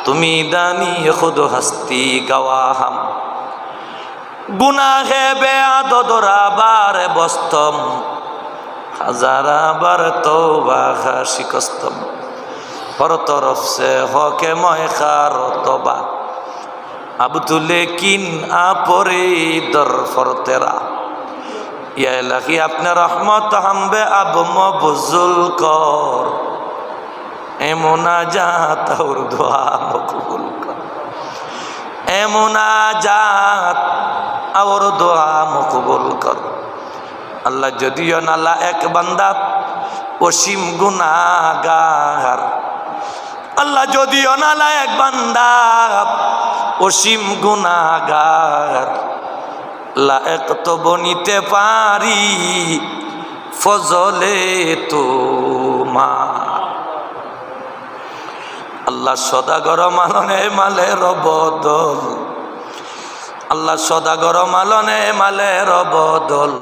তুমি দানি খুদ হস্তি গওয়াহাম গুনাহে বেআদরা বারে বস্তম হাজারা বার তওবা শিকস্তম পর তরফ সে হকে ময় খার তবা अब तो लेकिन आपरे दर फर तेरा या इलाही अपने रहमत हम बे अब मबजुल कर ए मुनाजात और दुआ मकबूल कर ए मुनाजात और दुआ मकबूल कर अल्लाह जदियो नाला एक बंदा असीम गुनाहगार अल्लाह जदियो नाला एक बंदा অসীম গুনাহগার লায়েক তো বনিতে পারি ফজলে তোমার আল্লাহ সদাগর মালনে মালের বদল আল্লাহ সদাগর মালনে মালের বদল